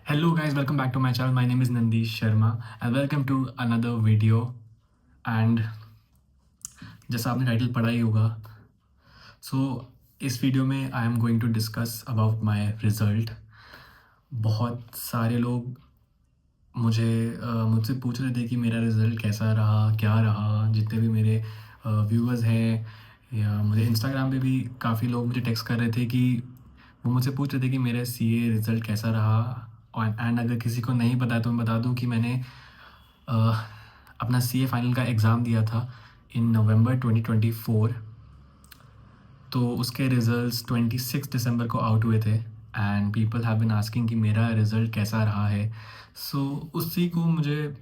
Hello guys, welcome back to my channel. My name is Nandish Sharma and welcome to another video. And जैसा आपने title पढ़ा ही होगा, इस video में I am going to discuss about my result. बहुत सारे लोग मुझसे पूछ रहे थे कि मेरा रिज़ल्ट कैसा रहा, क्या रहा। जितने भी मेरे व्यूअर्स हैं या मुझे इंस्टाग्राम पे भी काफ़ी लोग मुझे टेक्स्ट कर रहे थे कि वो मुझसे पूछ रहे थे कि मेरा सीए रिज़ल्ट कैसा रहा। और अगर किसी को नहीं पता है तो मैं बता दूं कि मैंने अ, अपना सीए फाइनल का एग्ज़ाम दिया था इन नवंबर 2024। तो उसके रिज़ल्ट्स 26 दिसंबर को आउट हुए थे and people have been asking कि मेरा रिज़ल्ट कैसा रहा है। उसी को मुझे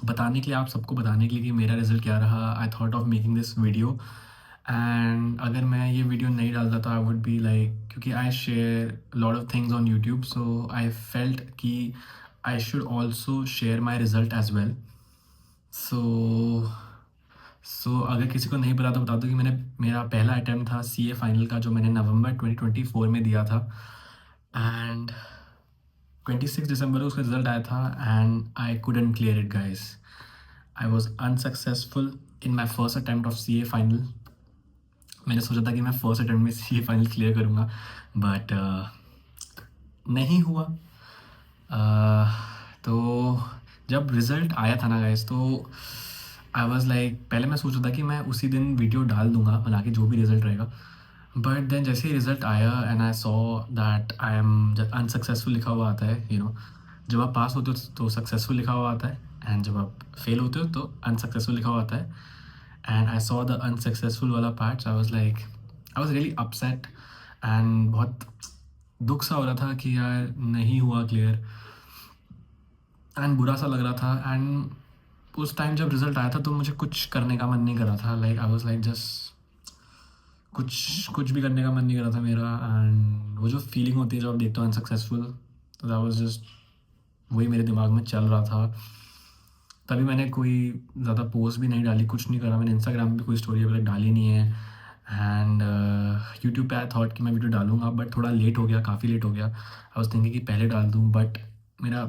बताने के लिए, आप सबको बताने के लिए कि मेरा रिज़ल्ट क्या रहा, I thought of making this video. And अगर मैं ये वीडियो नहीं डालता तो आई वुड बी लाइक, क्योंकि I share lot of things on YouTube, so I felt कि I should also share my result as well. अगर किसी को नहीं पता तो बता दूँ कि मेरा पहला अटैम्प्ट था सीए फाइनल का, जो मैंने नवंबर 2024 में दिया था। एंड 26 दिसंबर को उसका रिज़ल्ट आया था and I couldn't clear it guys. I was unsuccessful in my first attempt of CA final. मैंने सोचा था कि मैं फर्स्ट अटैम्प्ट में सीए फाइनल क्लियर करूँगा, बट नहीं हुआ। तो जब रिज़ल्ट आया था ना गाइस, तो आई वाज लाइक, पहले मैं सोच रहा था कि मैं उसी दिन वीडियो डाल दूंगा बना के, जो भी रिज़ल्ट रहेगा। बट देन जैसे ही रिज़ल्ट आया and I saw that I am, जब अनसक्सेसफुल लिखा हुआ आता है, जब आप पास होते हो तो सक्सेसफुल लिखा हुआ आता है, एंड जब आप फेल होते हो तो अनसक्सेसफुल लिखा हुआ आता है। And I saw the unsuccessful वाला part, I was like, I was really upset and बहुत दुख सा हो रहा था कि यार नहीं हुआ क्लियर, एंड बुरा सा लग रहा था। एंड उस टाइम जब रिज़ल्ट आया था तो मुझे कुछ करने का मन नहीं कर रहा था। Like I was like just कुछ कुछ भी करने का मन नहीं कर रहा था मेरा। एंड वो जो फीलिंग होती है जब आप देखते हो अनसक्सेसफुल, तो दैट वाज जस्ट, वही मेरे दिमाग में चल रहा था। तभी मैंने कोई ज़्यादा पोस्ट भी नहीं डाली, कुछ नहीं करा। मैंने इंस्टाग्राम पे कोई स्टोरी अभी तक डाली नहीं है। एंड यूट्यूब पे आई थॉट कि मैं वीडियो डालूंगा, बट थोड़ा लेट हो गया, काफ़ी लेट हो गया। आई वाज थिंकिंग कि पहले डाल दूँ, बट मेरा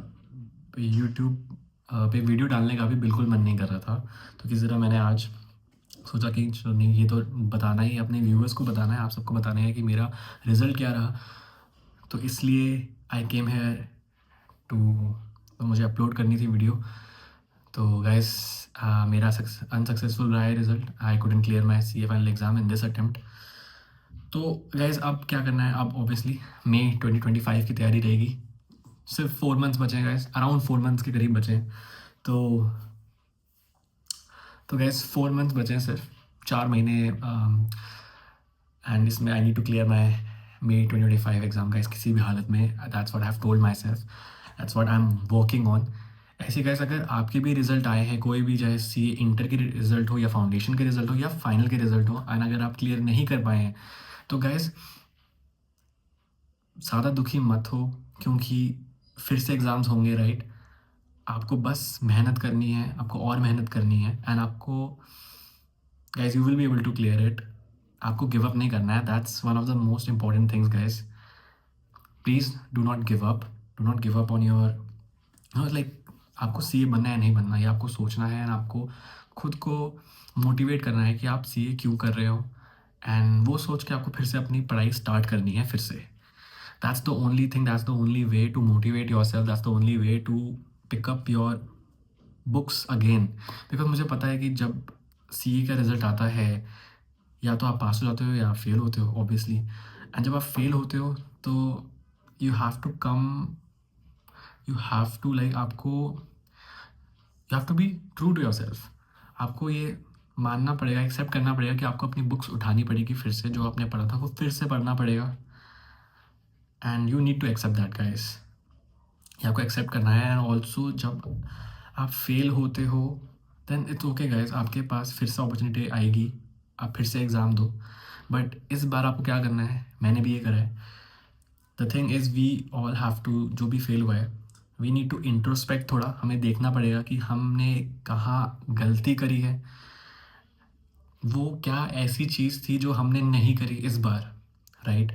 यूट्यूब पे वीडियो डालने का भी बिल्कुल मन नहीं कर रहा था। तो किसी तरह मैंने आज सोचा कि चलो नहीं, ये तो बताना ही है, अपने व्यूअर्स को बताना है, आप सबको बताना है कि मेरा रिज़ल्ट क्या रहा। तो इसलिए आई केम हेयर टू, तो मुझे अपलोड करनी थी वीडियो। तो गाइस, मेरा अनसक्सेसफुल रहा है result. I couldn't clear my C A final exam in this attempt. तो गाइस, अब क्या करना है, अब ऑब्वियसली मई 2025 की तैयारी रहेगी। सिर्फ 4 मंथ्स बचे हैं गाइस, अराउंड 4 मंथ्स के करीब बचे हैं। तो गैस 4 मंथ्स बचे हैं, सिर्फ 4 महीने। एंड इसमें I need to clear my May 2025 exam guys, किसी भी हालत में। That's what I have told myself, that's what I am working on. ऐसे गाइस, अगर आपके भी रिज़ल्ट आए हैं, कोई भी, चाहे सी इंटर के रिज़ल्ट हो या फाउंडेशन के रिज़ल्ट हो या फाइनल के रिज़ल्ट हो, एंड अगर आप क्लियर नहीं कर पाए हैं, तो गाइस ज़्यादा दुखी मत हो, क्योंकि फिर से एग्ज़ाम्स होंगे, राइट। आपको बस मेहनत करनी है, आपको और मेहनत करनी है, एंड आपको guys you will be able to clear it. आपको गिव अप नहीं करना है, that's one of the most important things guys. Please do not give up, do not give up on your, like, आपको C ए बनना है नहीं बनना, ये आपको सोचना है, एंड आपको खुद को मोटिवेट करना है कि आप सी ए क्यों कर रहे हो। एंड वो सोच के आपको फिर से अपनी पढ़ाई स्टार्ट करनी है फिर से। That's the only thing, that's the only way to motivate yourself, that's the only way to pick up your books again. Because मुझे पता है कि जब सी ए का रिज़ल्ट आता है, या तो आप पास हो जाते हो या फेल होते हो ऑब्वियसली। एंड जब आप फेल होते हो तो you have to come, you have to like, आपको you have to be true to yourself. आपको ये मानना पड़ेगा, एक्सेप्ट करना पड़ेगा कि आपको अपनी बुक्स उठानी पड़ेगी फिर से, जो आपने पढ़ा था वो फिर से पढ़ना पड़ेगा। And you need to accept that guys, ये आपको एक्सेप्ट करना है। एंड ऑल्सो जब आप फेल होते हो, देन इट्स ओके गाइस, आपके पास फिर से अपॉर्चुनिटी आएगी, आप फिर से एग्ज़ाम दो। बट इस बार आपको क्या करना है, मैंने भी ये करा है। The thing is we all have to, जो भी फेल हुआ है, वी नीड टू इंट्रोस्पेक्ट। थोड़ा हमें देखना पड़ेगा कि हमने कहाँ गलती करी है, वो क्या ऐसी चीज़ थी जो हमने नहीं करी इस बार, राइट।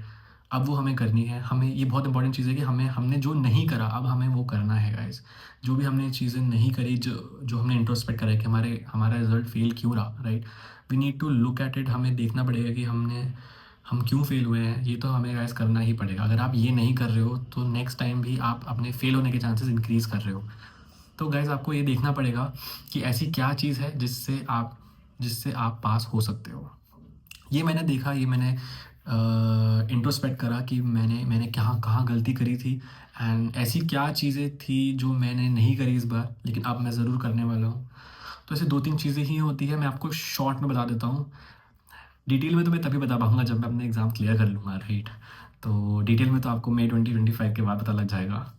अब वो हमें करनी है। हमें ये बहुत इंपॉर्टेंट चीज़ है कि हमने जो नहीं करा अब हमें वो करना है गाइस। जो भी हमने चीज़ें नहीं करी, जो जो हमने इंट्रोस्पेक्ट करा है कि हमारा रिजल्ट फेल क्यों रहा, right? We need to look at it. हमें देखना पड़ेगा कि हम क्यों फेल हुए हैं। ये तो हमें गाइस करना ही पड़ेगा। अगर आप ये नहीं कर रहे हो तो नेक्स्ट टाइम भी आप अपने फेल होने के चांसेस इंक्रीज़ कर रहे हो। तो गाइस आपको ये देखना पड़ेगा कि ऐसी क्या चीज़ है जिससे आप पास हो सकते हो। ये मैंने देखा, ये मैंने इंट्रोस्पेक्ट करा कि मैंने कहाँ कहाँ गलती करी थी, एंड ऐसी क्या चीज़ें थी जो मैंने नहीं करी इस बार, लेकिन अब मैं ज़रूर करने वाला हूँ। तो ऐसे 2-3 चीज़ें ही होती है। मैं आपको शॉर्ट में बता देता हूँ। डिटेल में तो मैं तभी बता पाऊँगा जब मैं अपने एग्ज़ाम क्लियर कर लूँगा, राइट? तो डिटेल में तो आपको मई 2025 के बाद पता लग जाएगा।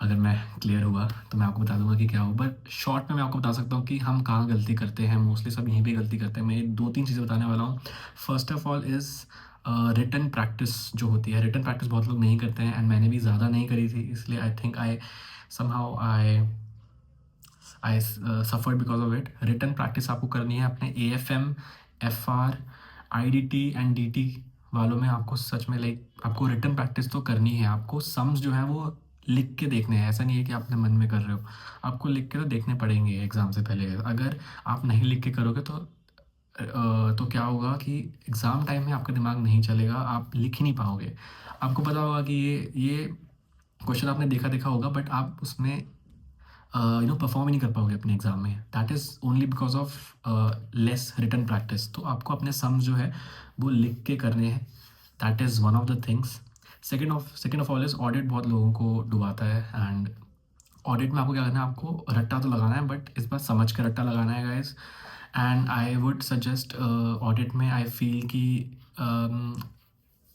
अगर मैं क्लियर हुआ तो मैं आपको बता दूँगा कि क्या हुआ। बट शॉर्ट में मैं आपको बता सकता हूँ कि हम कहाँ गलती करते हैं। मोस्टली सब यहीं पे गलती करते हैं। मैं ये 2-3 चीज़ें बताने वाला हूँ। First of all is written practice जो होती है। रिटन प्रैक्टिस बहुत लोग नहीं करते हैं, एंड मैंने भी ज़्यादा नहीं करी थी, इसलिए I think I suffered because of it. Written practice आपको करनी है अपने AFM, FR, IDT and DT वालों में। आपको सच में आपको रिटन प्रैक्टिस तो करनी है। आपको सम्स जो है वो लिख के देखने हैं। ऐसा नहीं है कि आप अपने मन में कर रहे हो। आपको लिख के तो देखने पड़ेंगे एग्ज़ाम से पहले। अगर आप नहीं लिख के करोगे तो क्या होगा कि एग्ज़ाम टाइम में आपका दिमाग नहीं चलेगा, आप लिख ही नहीं पाओगे। आपको पता होगा कि ये क्वेश्चन आपने देखा होगा, बट आप उसमें परफॉर्म ही नहीं कर पाओगे अपने एग्ज़ाम में। That is only because of less written practice. तो आपको अपने सम्स जो है वो लिख के करने हैं। That is one of the things. Second of all is audit बहुत लोगों को डुबाता है, एंड ऑडिट में आपको क्या करना है, आपको रट्टा तो लगाना है, बट इस बार समझ के रट्टा लगाना है guys. And I would suggest audit में, आई फील कि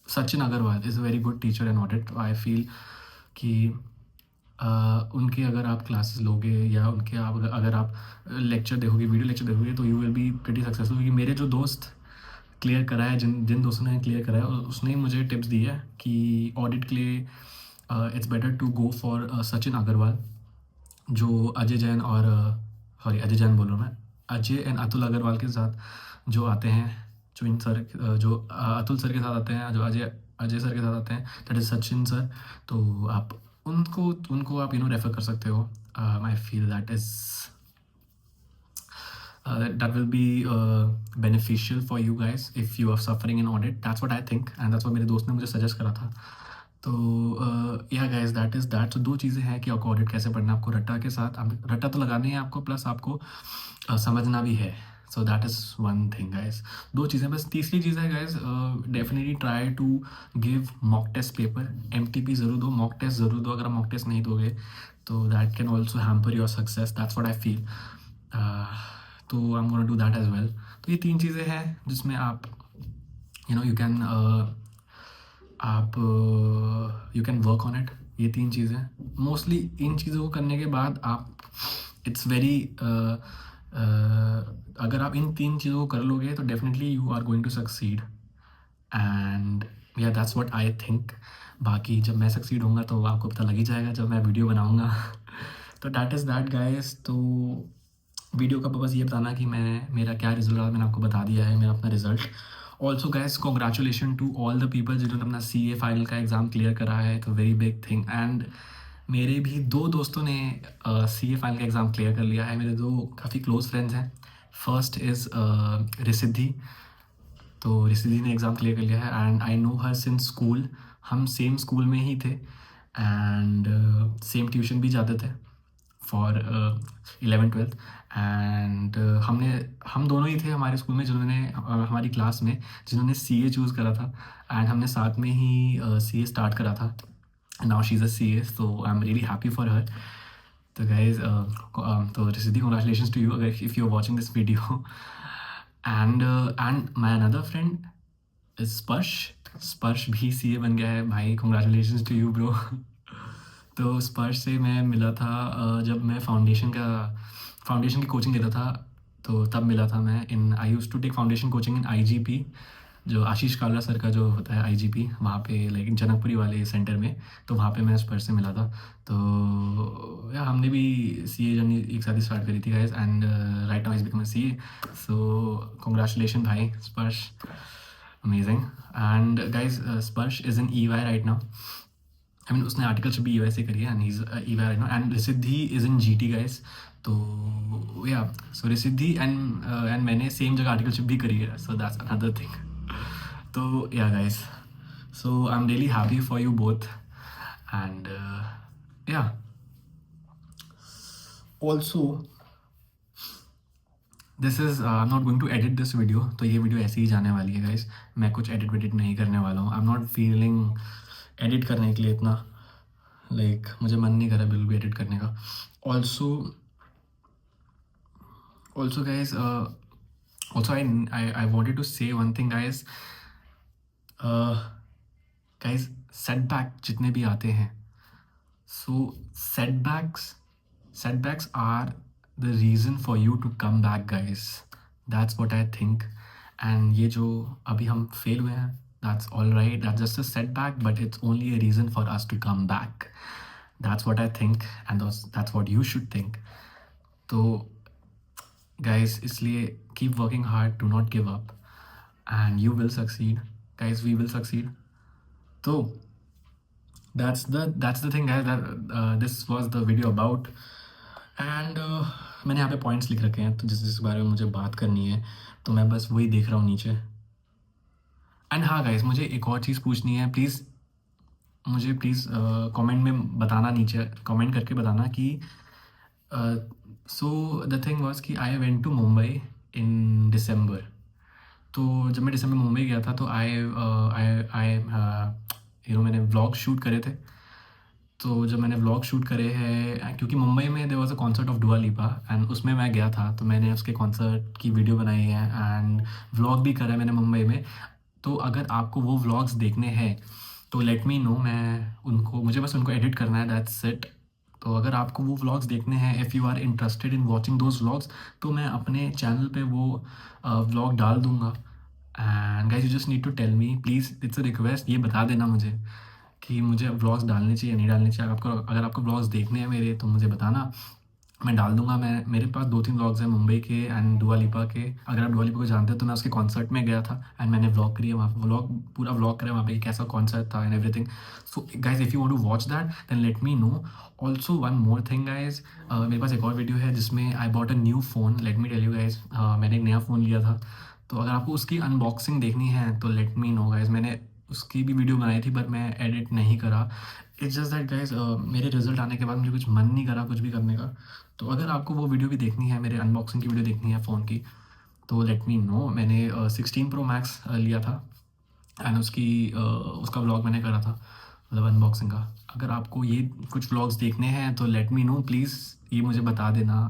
Sachin Agarwal is a very good teacher in audit. I feel कि उनके अगर आप क्लासेस लोगे या उनके आप अगर आप लेक्चर देखोगे, वीडियो लेक्चर देखोगे, तो you will be pretty successful. क्योंकि मेरे जो दोस्त क्लियर करा है, जिन जिन दोस्तों ने क्लियर करा है, उसने ही मुझे टिप्स दी है कि ऑडिट के लिए it's better to go for Sachin Agarwal, जो अजय जैन और सॉरी अजय जैन बोल रहा हूँ मैं, अजय एंड अतुल अग्रवाल के साथ जो आते हैं, जो इन सर जो अतुल सर के साथ आते हैं, जो अजय अजय सर के साथ आते हैं, दैट इज़ सचिन सर। तो आप उनको उनको आप रेफ़र कर सकते हो। I feel that is that will be beneficial for you guys if you are suffering in audit. That's what I think, and that's what मेरे दोस्त ने मुझे सजेस्ट करा था। तो या गाइस दैट इज़ दैट। तो 2 चीज़ें हैं कि आपको ऑडिट कैसे पढ़ना है। आपको रट्टा के साथ रट्टा तो लगानी है आपको, प्लस आपको समझना भी है। So that is one thing guys. 2 चीज़ें। बस तीसरी चीज़ है guys, definitely try to give mock test paper. MTP ज़रूर दो, मॉक टेस्ट ज़रूर दो। अगर आप मॉक टेस्ट नहीं दोगे तो that can also hamper your success. That's what I feel. तो I am gonna do that as well. तो ये 3 चीज़ें हैं जिसमें आप you can you can work on it. ये 3 चीज़ें मोस्टली, इन चीज़ों को करने के बाद आप इट्स वेरी अगर आप इन 3 चीज़ों को कर लोगे तो definitely you are going to succeed. And yeah that's what I think. बाकी जब मैं सक्सीड होऊंगा तो आपको पता लग ही जाएगा जब मैं वीडियो बनाऊंगा। तो दैट इज़ दैट गाइस। तो वीडियो का पर्पज़ ये बताना कि मेरा क्या रिजल्ट रहा, मैंने आपको बता दिया है मेरा अपना result. Also guys congratulation to all the people जिन्होंने अपना CA फाइनल का एग्ज़ाम क्लियर करा है। तो वेरी बिग थिंग। एंड मेरे भी 2 दोस्तों ने CA फाइनल का एग्ज़ाम क्लियर कर लिया है। मेरे 2 काफ़ी क्लोज फ्रेंड्स हैं। First is Risiddhi. तो रिसिद्धि ने एग्ज़ाम क्लियर कर लिया है, and I know her since school. हम सेम स्कूल में ही थे, एंड सेम ट्यूशन भी जाते थे फॉर 11th-12th। एंड हम दोनों ही थे हमारे स्कूल में जिन्होंने हमारी क्लास में जिन्होंने CA चूज़ करा था, एंड हमने साथ में ही CA स्टार्ट करा था। Now she is a CA, so I am really happy for her. तो गाइज तो रिसिद्धि, कॉन्ग्रेचुलेशंस टू यू अगर if you are watching this video. And my another friend Sparsh. Sparsh भी CA बन गया है भाई। Congratulations to you bro. तो स्पर्श से मैं मिला था जब मैं फाउंडेशन की कोचिंग लेता था, तो तब मिला था मैं। I use to take foundation coaching in IGP, जो आशीष कालरा सर का जो होता है IGP, वहाँ पे जनकपुरी वाले सेंटर में। तो वहाँ पे मैं स्पर्श से मिला था। तो या हमने भी CA जर्नी एक साथ ही स्टार्ट करी थी guys, and right now is become a CA। So congratulation भाई स्पर्श। amazing. And guys, Sparsh is in EY right now. I mean उसने आर्टिकलशिप भी EY से करी है, and he's EY right now. And Risiddhi is in GT guys. तो yeah, so Risiddhi and मैंने same जगह आर्टिकलशिप भी करी है, so that's another thing. तो yeah guys, so I'm really happy for you both. And yeah, also this is I am not going to edit this video, तो ये video ऐसे ही जाने वाली है गाइस. मैं कुछ एडिट वेडिट नहीं करने वाला हूँ. आई एम नॉट फीलिंग एडिट करने के लिए इतना, लाइक मुझे मन नहीं कर रहा बिल्कुल भी एडिट करने का. Also guys, also I wanted to say one thing guys. Guys setback जितने भी आते हैं, सो setbacks are the reason for you to come back guys. That's what I think. And ये जो अभी हम फेल हुए हैं, that's all right, that's just a setback, but it's only a reason for us to come back. That's what I think, and that's what you should think. तो guys, इसलिए keep working hard, do not give up, and you will succeed guys. We will succeed. तो that's the thing guys, that this was the video about. And मैंने यहाँ पे points लिख रखे हैं, तो जिस बारे में मुझे बात करनी है, तो मैं बस वही देख रहा हूँ नीचे. एंड हाँ गाइस, मुझे एक और चीज़ पूछनी है. मुझे प्लीज़ कमेंट में बताना, नीचे कमेंट करके बताना कि सो द थिंग वाज कि आई वेंट टू मुंबई इन दिसंबर. तो जब मैं दिसंबर मुंबई गया था, तो मैंने व्लॉग शूट करे थे. तो जब मैंने व्लॉग शूट करे हैं, क्योंकि मुंबई में there was a concert of Dua Lipa, and उसमें मैं गया था, तो मैंने उसके कॉन्सर्ट की वीडियो बनाई है एंड व्लॉग भी करा है मैंने मुंबई में. तो अगर आपको वो व्लॉग्स देखने हैं तो लेट मी नो, मुझे बस उनको एडिट करना है, दैट्स इट. तो अगर आपको वो व्लॉग्स देखने हैं, if you are interested in watching those vlogs, तो मैं अपने चैनल पे वो व्लॉग डाल दूँगा. And guys, you just need to tell me please, it's a request, ये बता देना मुझे कि मुझे व्लॉग्स डालने चाहिए नहीं डालने चाहिए. अगर आपको व्लॉग्स देखने हैं मेरे, तो मुझे बताना, मैं डाल दूंगा. मेरे पास 2-3 व्लॉग्स हैं मुंबई के एंड दुआ लिपा के. अगर आप दुआ लिपा को जानते हो, तो मैं उसके कॉन्सर्ट में गया था एंड मैंने व्लॉग करी है वहाँ पे, पूरा व्लॉग करा वहाँ पे, कैसा कॉन्सर्ट था and everything. So guys, if you want to watch that, then let me know. Also one more thing guys, मेरे पास एक और वीडियो है जिसमें I bought a new phone. Let me tell you guys, मैंने एक नया फ़ोन लिया था. तो अगर आपको उसकी अनबॉक्सिंग देखनी है, तो लेट मी नो गाइज. मैंने उसकी भी वीडियो बनाई थी, बट मैं एडिट नहीं करा. इट्स जस्ट दैट गाइज, मेरे रिजल्ट आने के बाद मुझे कुछ मन नहीं करा कुछ भी करने का. तो अगर आपको वो वीडियो भी देखनी है, मेरे अनबॉक्सिंग की वीडियो देखनी है फ़ोन की, तो लेट मी नो. मैंने 16 Pro Max लिया था एंड उसका व्लॉग मैंने करा था, मतलब अनबॉक्सिंग का. अगर आपको ये कुछ व्लॉग्स देखने हैं, तो लेट मी नो प्लीज़. ये मुझे बता देना,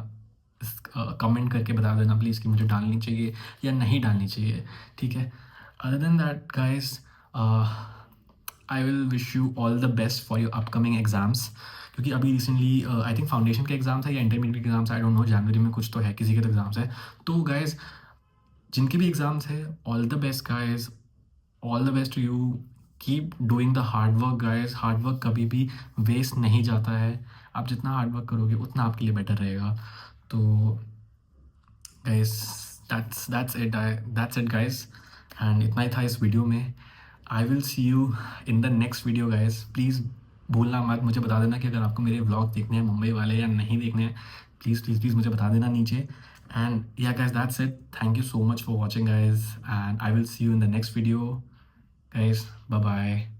कमेंट करके बता देना प्लीज़ कि मुझे डालनी चाहिए या नहीं डालनी चाहिए, ठीक है. Other than that guys, I will wish you all the best for your upcoming exams. क्योंकि अभी रिसेंटली आई थिंक फाउंडेशन के एग्ज़ाम्स है या इंटरमीडिएट के एग्ज़ाम्स, आई डोंट नो, जनवरी में कुछ तो है, किसी के तो एग्ज़ाम्स है. तो गाइज, जिनके भी एग्ज़ाम्स है, all the best guys, all the best to you. Keep doing the hard work guys. Hard work कभी भी वेस्ट नहीं जाता है. आप जितना हार्ड वर्क करोगे, उतना आपके लिए बेटर रहेगा. तो guys, that's it guys. And इतना ही था इस वीडियो में. आई will see you in the next video guys. Please भूलना मत, मुझे बता देना कि अगर आपको मेरे व्लॉग देखने हैं मुंबई वाले या नहीं देखने हैं. प्लीज़ मुझे बता देना नीचे. And yeah guys, that's it. Thank you so much for watching guys, and I will see you in the next video guys. Bye bye.